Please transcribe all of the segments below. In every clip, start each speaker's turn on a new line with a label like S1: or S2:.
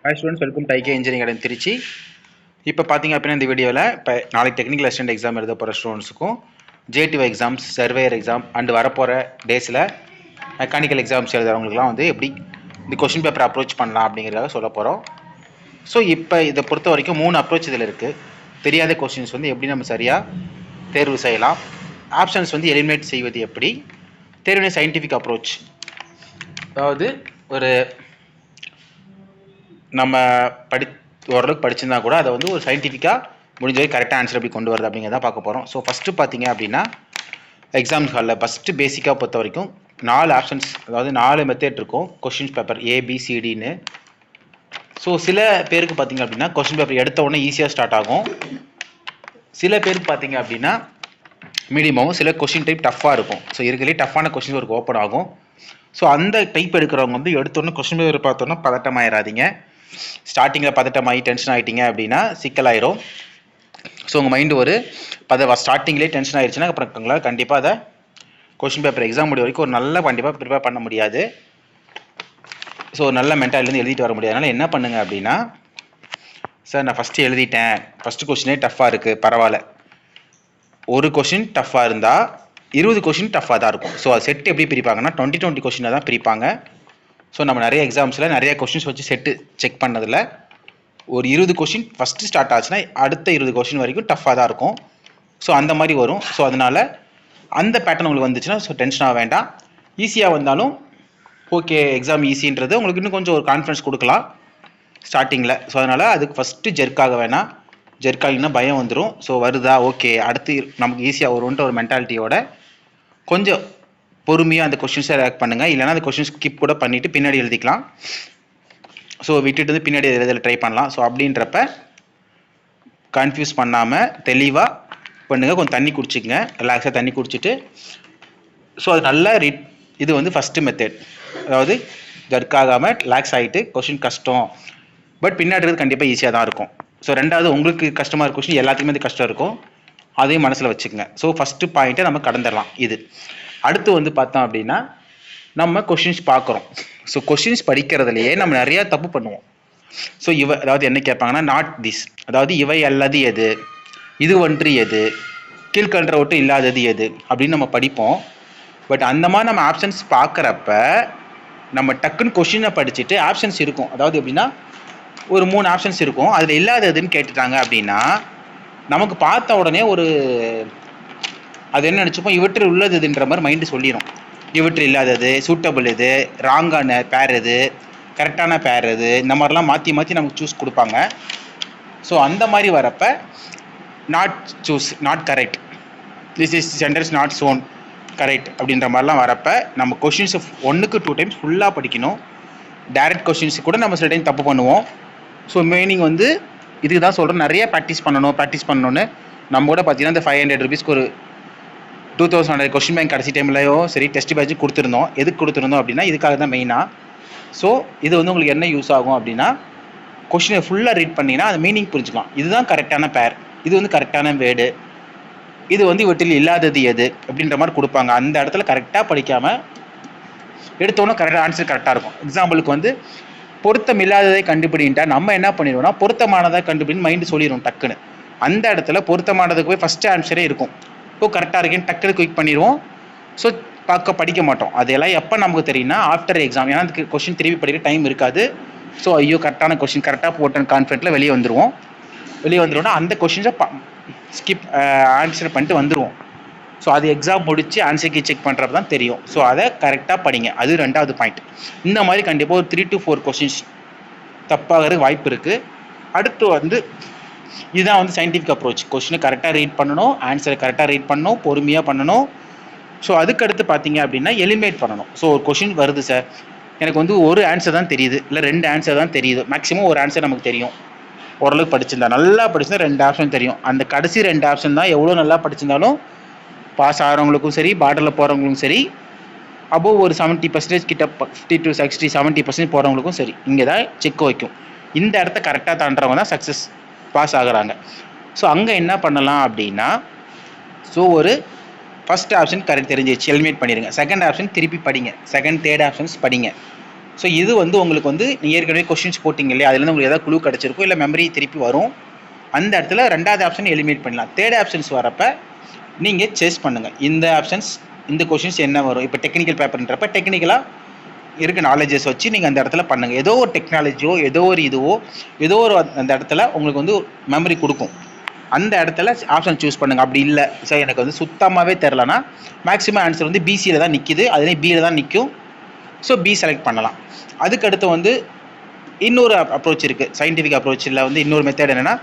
S1: Hi students, welcome to IK engineering academy Trichy. இப்போ பார்த்தீங்க அப்படின்னா இந்த வீடியோவில் இப்போ நாளைக்கு டெக்னிக்கல் அசிஸ்டன்ட் எக்ஸாம் எழுத போகிற ஸ்டூடெண்ட்ஸுக்கும் JDO exams, surveyor exam and வரப்போகிற டேஸில் மெக்கானிக்கல் எக்ஸாம்ஸ் எழுதுறவங்களுக்குலாம் வந்து எப்படி இந்த கொஷின் பேப்பரை அப்ரோச் பண்ணலாம் அப்படிங்கிறத சொல்ல போகிறோம். ஸோ இப்போ இதை பொறுத்த வரைக்கும் 3 அப்ரோச் இதில் இருக்குது. தெரியாத கொஷின்ஸ் வந்து எப்படி நம்ம சரியாக தேர்வு செய்யலாம், ஆப்ஷன்ஸ் வந்து எலிமினேட் செய்வது எப்படி, தேர்வினை சயின்டிஃபிக் அப்ரோச், அதாவது ஒரு நம்ம ஓரளவுக்கு படிச்சிருந்தா கூட அதை வந்து ஒரு சயின்டிஃபிக்காக முடிஞ்ச வரைக்கும் கரெக்டாக ஆன்சர் எப்படி கொண்டு வருது அப்படிங்கிறத பார்க்க போகிறோம். ஸோ ஃபஸ்ட்டு பார்த்தீங்க அப்படின்னா எக்ஸாம் ஹாலில் ஃபஸ்ட்டு பேசிக்காக பொறுத்த வரைக்கும் 4 ஆப்ஷன்ஸ், அதாவது 4 மெத்தட் இருக்கும் கொஷின்ஸ் பேப்பர் ஏபிசிடின்னு. ஸோ சில பேருக்கு பார்த்தீங்க அப்படின்னா கொஷின் பேப்பர் எடுத்த உடனே ஈஸியாக ஸ்டார்ட் ஆகும். சில பேருக்கு பார்த்தீங்க அப்படின்னா மீடியமாகவும், சில கொஷின் டைப் டஃப்பாக இருக்கும். ஸோ இருக்கிறதே டஃப்பான கொஷின் ஒரு ஓப்பன் ஆகும். ஸோ அந்த டைப் எடுக்கிறவங்க வந்து எடுத்தோடனே கொஷின் பேப்பர் பார்த்தோன்னா பதட்டமாயிடாதீங்க. ஸ்டார்டிங்கில் பதட்டமாகி டென்ஷன் ஆகிட்டீங்க அப்படின்னா சிக்கலாயிரும். ஸோ உங்கள் மைண்டு ஒரு ஸ்டார்டிங்லேயே டென்ஷன் ஆகிடுச்சுன்னா அப்புறம் உங்களால் கண்டிப்பாக அதை கொஷின் பேப்பர் எக்ஸாம் முடிய வரைக்கும் ஒரு நல்ல கண்டிப்பாக ப்ரிப்பேர் பண்ண முடியாது. ஸோ நல்ல மென்டாலிலேருந்து எழுதிட்டு வர முடியாது. அதனால் என்ன பண்ணுங்க அப்படின்னா, சார் நான் ஃபஸ்ட்டு எழுதிட்டேன், ஃபஸ்ட்டு கொஷினே டஃப்பாக இருக்குது, பரவாயில்ல, ஒரு கொஷின் டஃப்பாக இருந்தால் 20 கொஷின் டஃப்பாக தான் இருக்கும். ஸோ அது செட் எப்படி பிரிப்பாங்கன்னா 20 கொஷினை தான் பிரிப்பாங்க. ஸோ நம்ம நிறைய எக்ஸாம்ஸில் நிறைய கொஷின்ஸ் வச்சு செட்டு செக் பண்ணதில் ஒரு 20 கொஷின் ஃபஸ்ட்டு ஸ்டார்ட் ஆச்சுன்னா அடுத்த 20 கொஷின் வரைக்கும் டஃப்பாக தான் இருக்கும். ஸோ அந்த மாதிரி வரும். ஸோ அதனால் அந்த பேட்டர்ன் உங்களுக்கு வந்துச்சுன்னா ஸோ டென்ஷன் ஆக வேண்டாம். ஈஸியாக வந்தாலும் ஓகே, எக்ஸாம் ஈஸின்றது உங்களுக்கு இன்னும் கொஞ்சம் ஒரு கான்ஃபிடன்ஸ் கொடுக்கலாம் ஸ்டார்டிங்கில். ஸோ அதனால் அதுக்கு ஃபஸ்ட்டு ஜெர்க்காக வேணாம். ஜெர்க்காகிங்கன்னா பயம் வந்துடும். ஸோ வருதா, ஓகே அடுத்து நமக்கு ஈஸியாக வரும்ன்ற ஒரு மென்டாலிட்டியோட கொஞ்சம் பொறுமையாக அந்த கொஷின்ஸை ரியாக்ட் பண்ணுங்கள். இல்லைனா அந்த கொஷின்ஸ் ஸ்கிப் கூட பண்ணிவிட்டு பின்னாடி எழுதிக்கலாம். ஸோ விட்டுட்டு வந்து பின்னாடி எழுத ட்ரை பண்ணலாம். ஸோ அப்படின்றப்ப கன்ஃபியூஸ் பண்ணாமல் தெளிவாக பண்ணுங்கள். கொஞ்சம் தண்ணி குடிச்சிக்கங்க, ரிலாக்ஸாக தண்ணி குடிச்சிட்டு. ஸோ அது நல்லா இது வந்து ஃபஸ்ட்டு மெத்தட், அதாவது ஜர்க் ஆகாமல் ரிலாக்ஸ் ஆகிட்டு கொஷின் கஷ்டம் பட் பின்னாடி இருக்கிறது கண்டிப்பாக ஈஸியாக தான் இருக்கும். ஸோ ரெண்டாவது உங்களுக்கு கஷ்டமாக இருக்க கொஷின் எல்லாத்துக்குமே அது கஷ்டம் இருக்கும், அதையும் மனசில் வச்சுக்கோங்க. ஸோ ஃபஸ்ட்டு பாயிண்ட்டை நம்ம கடந்துடலாம். இது அடுத்து வந்து பார்த்தோம் அப்படின்னா நம்ம கொஷின்ஸ் பார்க்குறோம். ஸோ கொஷின்ஸ் படிக்கிறதுலையே நம்ம நிறையா தப்பு பண்ணுவோம். ஸோ அதாவது என்ன கேட்பாங்கன்னா நாட் திஸ், அதாவது இவை அல்லது எது, இது ஒன்று எது, கீழ்கன்ற ஒட்டு இல்லாதது எது அப்படின்னு நம்ம படிப்போம். பட் அந்த மாதிரி நம்ம ஆப்ஷன்ஸ் பார்க்குறப்ப நம்ம டக்குன்னு கொஷினை படிச்சுட்டு ஆப்ஷன்ஸ் இருக்கும், அதாவது எப்படின்னா ஒரு 3 ஆப்ஷன்ஸ் இருக்கும், அதில் இல்லாததுன்னு கேட்டுட்டாங்க அப்படின்னா நமக்கு பார்த்த உடனே ஒரு அது என்ன நினச்சிப்போம், இவற்றில் உள்ளது இதுன்ற மாதிரி மைண்டு சொல்லிடும். இவற்றில் இல்லாதது, சூட்டபிள் இது, ராங்கான பேர் இது, கரெக்டான பேர் இது, இந்த மாதிரிலாம் மாற்றி மாற்றி நமக்கு சூஸ் கொடுப்பாங்க. ஸோ அந்த மாதிரி வரப்போ not choose, not correct, this is sentence not shown correct அப்படின்ற மாதிரிலாம் வரப்போ நம்ம கொஷின்ஸை 1க்கு 2 டைம்ஸ் ஃபுல்லாக படிக்கணும். டைரக்ட் கொஷின்ஸ் கூட நம்ம சில டைம் தப்பு பண்ணுவோம். ஸோ மீனிங் வந்து இதுக்கு தான் சொல்கிறோம், நிறைய ப்ராக்டிஸ் பண்ணணும்னு. நம்ம கூட பார்த்தீங்கன்னா இந்த 500 ரூபீஸ்க்கு ஒரு 2000 கொஷின் பேங்க் கடைசி டைம்லையோ சரி டெஸ்ட் பேட்ச் கொடுத்துருந்தோம். எதுக்கு கொடுத்துருந்தோம் அப்படின்னா இதுக்காக தான் மெயினாக. ஸோ இது வந்து உங்களுக்கு என்ன யூஸ் ஆகும் அப்படின்னா, கொஷினை ஃபுல்லாக ரீட் பண்ணிங்கன்னா அது மீனிங் புரிஞ்சுக்கலாம். இதுதான் கரெக்டான பேர், இது வந்து கரெக்டான வேர்டு, இது வந்து இவற்றில் இல்லாதது எது அப்படின்ற மாதிரி கொடுப்பாங்க. அந்த இடத்துல கரெக்டாக படிக்காமல் எடுத்தோன்னே கரெக்டாக ஆன்சர் கரெக்டாக இருக்கும். எக்ஸாம்பிளுக்கு வந்து பொருத்தம் இல்லாததை கண்டுபிடின்ட்டா நம்ம என்ன பண்ணிடுவோம்னா பொருத்தமானதை கண்டுபிடின்னு மைண்டு சொல்லிடும் டக்குன்னு. அந்த இடத்துல பொருத்தமானதுக்கு போய் ஃபஸ்ட்டு ஆன்சரே இருக்கும். இப்போ கரெக்டாக இருக்கேன்னு டக்குனு குயிக் பண்ணிடுவோம். ஸோ படிக்க மாட்டோம். அதெல்லாம் எப்போ நமக்கு தெரியும்னா ஆஃப்டர் எக்ஸாம். ஏன்னா அதுக்கு கொஷின் திருப்பி படிக்க டைம் இருக்காது. ஸோ ஐயோ கரெக்டான கொஷின் கரெக்டாக போட்டேன் கான்ஃபிடென்ட்டில் வெளியே வந்துடுவோம்னா அந்த கொஷின்ஸை ஸ்கிப் ஆன்சர் பண்ணிட்டு வந்துடுவோம். ஸோ அது எக்ஸாம் முடித்து ஆன்சர் செக் பண்ணுறப்ப தான் தெரியும். ஸோ அதை கரெக்டாக படிங்க. அது 2வது பாயிண்ட். இந்த மாதிரி கண்டிப்பாக ஒரு 3 to 4 கொஷின்ஸ் தப்பாகிறதுக்கு வாய்ப்பு இருக்குது. அடுத்து வந்து இதுதான் வந்து சயின்டிஃபிக் அப்ரோச். கொஷினை கரெக்டாக ரீட் பண்ணணும், ஆன்சரை கரெக்டாக ரீட் பண்ணணும், பொறுமையாக பண்ணணும். ஸோ அதுக்கடுத்து பார்த்தீங்க அப்படின்னா எலிமினேட் பண்ணணும். ஸோ ஒரு கொஷின் வருது சார், எனக்கு வந்து ஒரு ஆன்சர் தான் தெரியுது, இல்லை 2 ஆன்சர் தான் தெரியுது, மேக்ஸிமம் ஒரு ஆன்சர் நமக்கு தெரியும். ஓரளவுக்கு படிச்சிருந்தா, நல்லா படிச்சிருந்தா 2 ஆப்ஷன் தெரியும். அந்த கடைசி 2 ஆப்ஷன் தான் எவ்வளோ நல்லா படிச்சிருந்தாலும் பாஸ் ஆகிறவங்களுக்கும் சரி, பார்டரில் போகிறவங்களுக்கும் சரி, அபோவ் ஒரு 70% கிட்ட 50 to 60, 70% போகிறவங்களுக்கும் சரி, இங்கே தான் செக் வைக்கும். இந்த இடத்த கரெக்டாக தாண்டவங்க தான் சக்ஸஸ் பாஸ் ஆகுறாங்க. ஸோ அங்கே என்ன பண்ணலாம் அப்படின்னா, ஸோ ஒரு ஃபஸ்ட் ஆப்ஷன் கரெக்ட் தெரிஞ்சிச்சு, எலிமினேட் பண்ணிடுங்க. செகண்ட் ஆப்ஷன் திருப்பி படிங்க, செகண்ட் தேர்ட் ஆப்ஷன்ஸ் படிங்க. ஸோ இது வந்து உங்களுக்கு வந்து நீ ஏற்கனவே கொஷின்ஸ் போட்டிங்க இல்லையா, அதுலேருந்து உங்களுக்கு ஏதாவது குழு கிடச்சிருக்கும், இல்லை மெமரி திருப்பி வரும். அந்த இடத்துல ரெண்டாவது ஆப்ஷன் எலிமினேட் பண்ணலாம். தேர்ட் ஆப்ஷன்ஸ் வரப்போ நீங்கள் செஸ் பண்ணுங்கள். இந்த ஆப்ஷன்ஸ் இந்த கொஷின்ஸ் என்ன வரும். இப்போ டெக்னிக்கல் பேப்பர்ன்றப்ப டெக்னிக்கலாக இருக்க நாலேஜஸ் வச்சு நீங்கள் அந்த இடத்துல பண்ணுங்கள். ஏதோ ஒரு டெக்னாலஜியோ ஏதோ ஒரு இதுவோ ஏதோ ஒரு அந்த இடத்துல உங்களுக்கு வந்து மெமரி கொடுக்கும். அந்த இடத்துல ஆப்ஷன் சூஸ் பண்ணுங்கள். அப்படி இல்லை சார் எனக்கு வந்து சுத்தமாகவே தெரிலனா மேக்ஸிமம் ஆன்சர் வந்து பிசியில் தான் நிற்கிது, அதுலேயும் பியில் தான் நிற்கும். ஸோ பி செலக்ட் பண்ணலாம். அதுக்கடுத்து வந்து இன்னொரு அப்ரோச் இருக்குது. சயின்டிஃபிக் அப்ரோச்சில் வந்து இன்னொரு மெத்தட் என்னென்னா,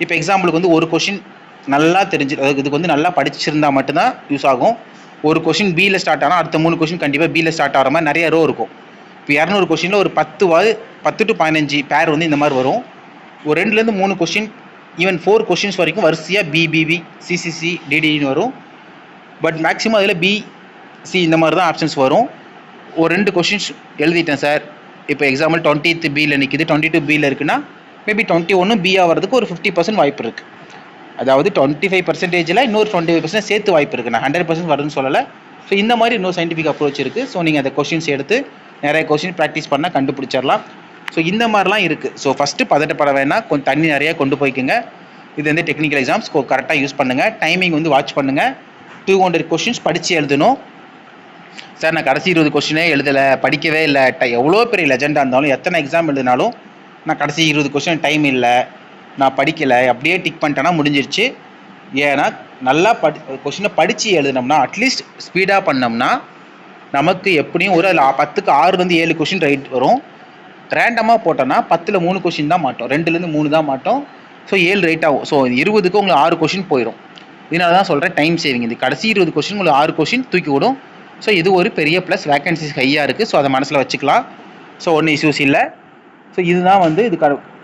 S1: இப்போ எக்ஸாம்பிளுக்கு வந்து ஒரு கொஷின் நல்லா தெரிஞ்சு இதுக்கு வந்து நல்லா படிச்சிருந்தா மட்டும்தான் யூஸ் ஆகும். ஒரு கொஷின் பியில் ஸ்டார்ட் ஆனால் அடுத்த 3 கொஷின் கண்டிப்பாக பியில் ஸ்டார்ட் ஆகிற மாதிரி நிறைய ரோ இருக்கும். இப்போ 200 கொஷினில் ஒரு 10 to 15 பேர் வந்து இந்த மாதிரி வரும். ஒரு 2லேருந்து 3 கொஷின் ஈவன் 4 கொஷின்ஸ் வரைக்கும் வரிசையாக பிபிபி சிசிசி டிடின்னு வரும். பட் மேக்ஸிமம் அதில் பிசி இந்த மாதிரி தான் ஆப்ஷன்ஸ் வரும். ஒரு 2 கொஷின்ஸ் எழுதிட்டேன் சார், இப்போ எக்ஸாம்பிள் 20th பியில் நிற்கிது, 22 பியில் இருக்குன்னா மேபி 21 பி ஆகிறதுக்கு ஒரு 50% வாய்ப்பு இருக்குது. அதாவது 25%ல் இன்னொரு 25% சேர்த்து வாய்ப்பு இருக்குது. நான் 100% வருதுன்னு சொல்லலை. ஸோ இந்த மாதிரி இன்னொரு சயின்டிஃபிக் அப்ரோச் இருக்குது. ஸோ நீங்கள் அந்த கொஷின்ஸ் எடுத்து நிறைய கொஷின் ப்ராக்டிஸ் பண்ணால் கண்டுபிடிச்சிடலாம். ஸோ இந்த மாதிரிலாம் இருக்குது. ஸோ ஃபஸ்ட்டு பதட்டப்பட வேணால், கொஞ்சம் தண்ணி நிறையா கொண்டு போய்க்குங்க. இது வந்து டெக்னிக்கல் எக்ஸாம்ஸ் கரெக்டாக யூஸ் பண்ணுங்கள். டைமிங் வந்து வாட்ச் பண்ணுங்கள். 200 கொஷின்ஸ் படித்து எழுதணும். சார் நான் கடைசி 20 கொஷினே எழுதலை, படிக்கவே இல்லை, எவ்வளோ பெரிய லெஜெண்டாக இருந்தாலும் எத்தனை எக்ஸாம் எழுதினாலும் நான் கடைசி 20 கொஷின் டைம் இல்லை, நான் படிக்கலை, அப்படியே டிக் பண்ணிட்டேன்னா முடிஞ்சிருச்சு. ஏன்னா நல்லா கொஷினை படித்து எழுதினோம்னா அட்லீஸ்ட் ஸ்பீடாக பண்ணோம்னா நமக்கு எப்படியும் ஒரு 10க்கு 6லேருந்து 7 கொஷின் ரைட் வரும். ரேண்டமாக போட்டோன்னா 10ல் 3 கொஷின் தான் மாட்டோம், 2லேருந்து 3 தான் மாட்டோம். ஸோ 7 ரைட் ஆகும். ஸோ 20க்கு உங்களுக்கு 6 கொஷின் போயிடும். இதனால தான் சொல்கிறேன் டைம் சேவிங். இது கடைசி 20 கொஷின் உங்களுக்கு 6 கொஷின் தூக்கி விடும். ஸோ இது ஒரு பெரிய ப்ளஸ். வேகன்சிஸ் ஹையாக இருக்குது. ஸோ அதை மனசில் வச்சுக்கலாம். ஸோ ஒன்றும் இஷ்யூஸ் இல்லை. ஸோ இதுதான் வந்து இது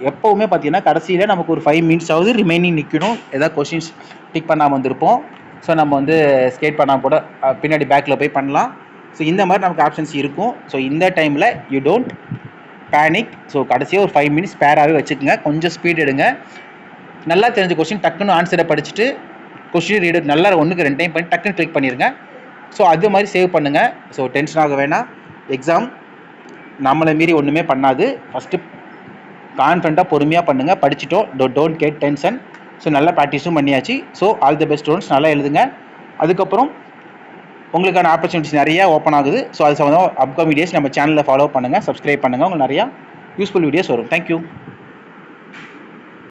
S1: எப்போவுமே பார்த்தீங்கன்னா கடைசியில் நமக்கு ஒரு 5 minutes ஆகுது ரிமைனிங் நிற்கணும். ஏதாவது கொஷின்ஸ் டிக் பண்ணாமல் வந்திருப்போம். ஸோ நம்ம வந்து ஸ்கேட் பண்ணால் கூட பின்னாடி பேக்கில் போய் பண்ணலாம். ஸோ இந்த மாதிரி நமக்கு ஆப்ஷன்ஸ் இருக்கும். ஸோ இந்த டைமில் யூ டோன்ட் பேனிக். ஸோ கடைசியாக ஒரு 5 minutes ஸ்பேராகவே வச்சுக்கோங்க. கொஞ்சம் ஸ்பீட் எடுங்க. நல்லா தெரிஞ்ச கொஷின் டக்குன்னு ஆன்சரை படிச்சுட்டு கொஷின் ரீடர் நல்லா 1க்கு 2 டைம் பண்ணி டக்குன்னு கிளிக் பண்ணிடுங்க. ஸோ அது மாதிரி சேவ் பண்ணுங்கள். ஸோ டென்ஷன் ஆக வேணாம். எக்ஸாம் நம்மளை மீறி ஒன்றுமே பண்ணாது. ஃபஸ்ட்டு கான்ஃபிடண்ட்டாக பொறுமையாக பண்ணுங்கள். படிச்சுட்டோம், டோன்ட் கெட் டென்ஷன். ஸோ நல்லா ப்ராக்டிஸும் பண்ணியாச்சு. So all the best students, நல்லா எழுதுங்க. அதுக்கப்புறம் உங்களுக்கான ஆப்பர்ச்சுனிட்டிஸ் நிறையா ஓப்பன் ஆகுது. ஸோ அது சம்மந்தமாக அப்கமிங் வீடியோஸ் நம்ம சேனலில் ஃபாலோ பண்ணுங்கள், சப்ஸ்கிரைப் பண்ணுங்கள். உங்களுக்கு நிறையா யூஸ்ஃபுல் வீடியோஸ் வரும். தேங்க்யூ.